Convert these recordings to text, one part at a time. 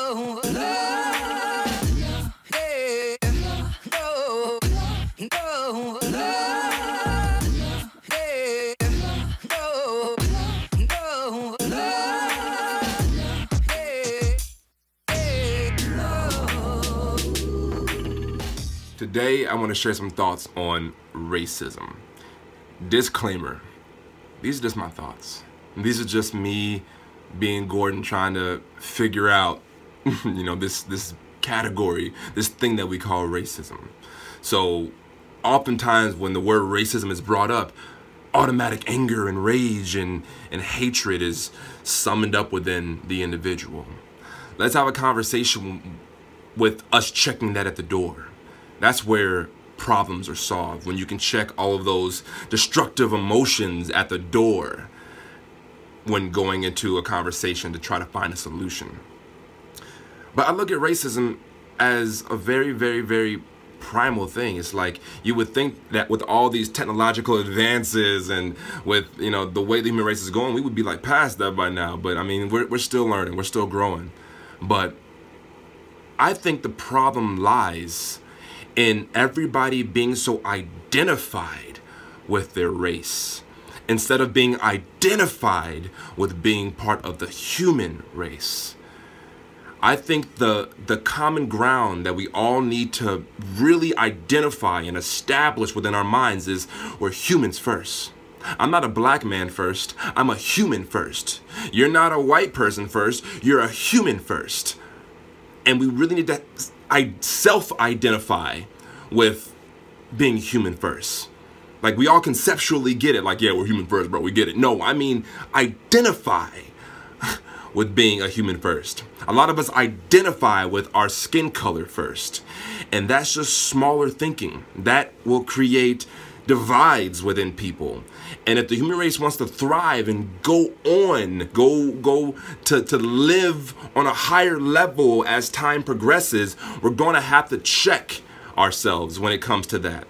no, no, yeah, no, no, no, yeah, no, no, no. Today, I want to share some thoughts on racism. Disclaimer, these are just my thoughts. These are just me being Gordon trying to figure out, this category, this thing that we call racism. So oftentimes when the word racism is brought up, automatic anger and rage and hatred is summoned up within the individual. Let's have a conversation with us checking that at the door. That's where problems are solved, when you can check all of those destructive emotions at the door when going into a conversation to try to find a solution. But I look at racism as a very, very, very primal thing. It's like you would think that with all these technological advances and with the way the human race is going, we would be like past that by now. But I mean, we're still learning, we're still growing. But I think the problem lies in everybody being so identified with their race, instead of being identified with being part of the human race. I think the common ground that we all need to really identify and establish within our minds is we're humans first. I'm not a black man first, I'm a human first. You're not a white person first, you're a human first. And we really need to self-identify with being human first. Like, we all conceptually get it, like, yeah, we're human first, bro, we get it. No, I mean, identify with being a human first. A lot of us identify with our skin color first. And that's just smaller thinking. That will create divides within people. And if the human race wants to thrive and go on, go to live on a higher level as time progresses, we're going to have to check ourselves when it comes to that.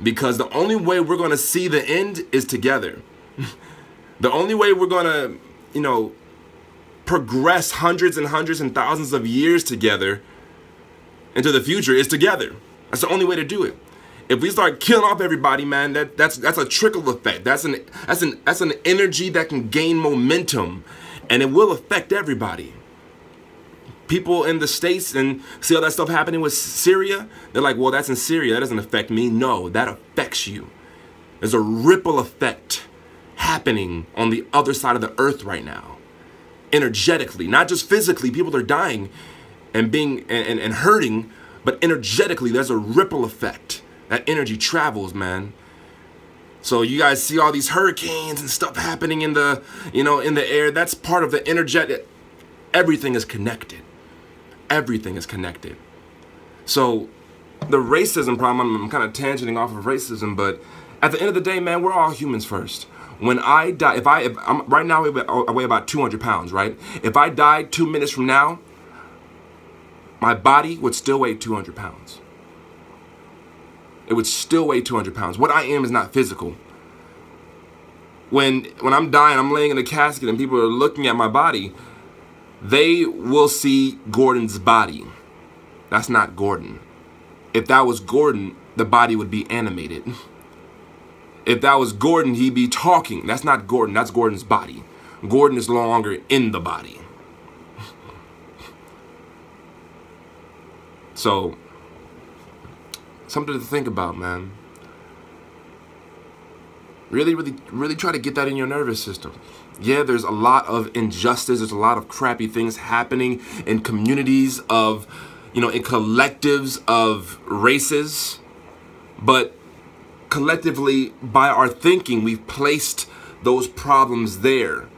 Because the only way we're going to see the end is together. The only way we're going to, progress hundreds and hundreds and thousands of years together into the future is together. That's the only way to do it. If we start killing off everybody, man, that's a trickle effect. That's an energy that can gain momentum, and it will affect everybody. People in the States and see all that stuff happening with Syria, they're like, well, that's in Syria, that doesn't affect me. No, that affects you. There's a ripple effect happening on the other side of the earth right now. Energetically, not just physically, people are dying and being and hurting, but energetically, there's a ripple effect. That energy travels, man. So you guys see all these hurricanes and stuff happening in the, in the air. That's part of the energetic. Everything is connected. Everything is connected. So the racism problem, I'm kind of tangenting off of racism, but at the end of the day, man, we're all humans first. When I die, if I'm right now, I weigh about 200 pounds, right? If I died 2 minutes from now, my body would still weigh 200 pounds. It would still weigh 200 pounds. What I am is not physical. When I'm dying, I'm laying in a casket and people are looking at my body, they will see Gordon's body. That's not Gordon. If that was Gordon, the body would be animated. If that was Gordon, he'd be talking. That's not Gordon, that's Gordon's body. Gordon is no longer in the body. So, something to think about, man. Really try to get that in your nervous system. Yeah, there's a lot of injustice. There's a lot of crappy things happening in communities of, in collectives of races. But collectively, by our thinking, we've placed those problems there.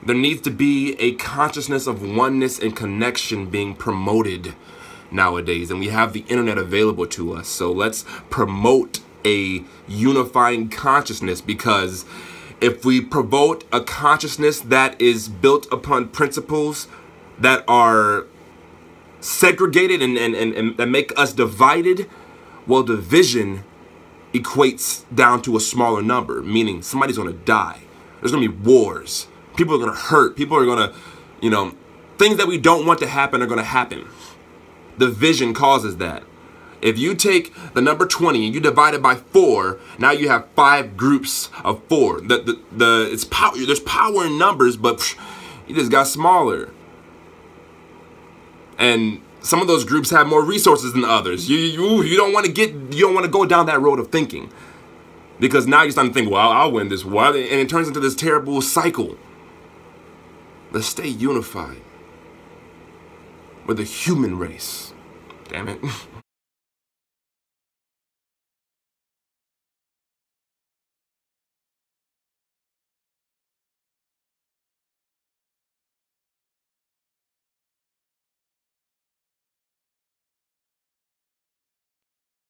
There needs to be a consciousness of oneness and connection being promoted nowadays, and we have the internet available to us. So let's promote a unifying consciousness, because if we promote a consciousness that is built upon principles that are segregated and that make us divided, well, division equates down to a smaller number, meaning somebody's going to die. There's going to be wars. People are going to hurt. People are going to, You know, things that we don't want to happen are going to happen. Division causes that. If you take the number 20 and you divide it by 4, now you have 5 groups of 4. It's power. There's power in numbers, but you just got smaller. And some of those groups have more resources than others. You don't want to go down that road of thinking, because now you're starting to think, well, I'll win this war, and it turns into this terrible cycle. Let's stay unified. We're the human race. Damn it.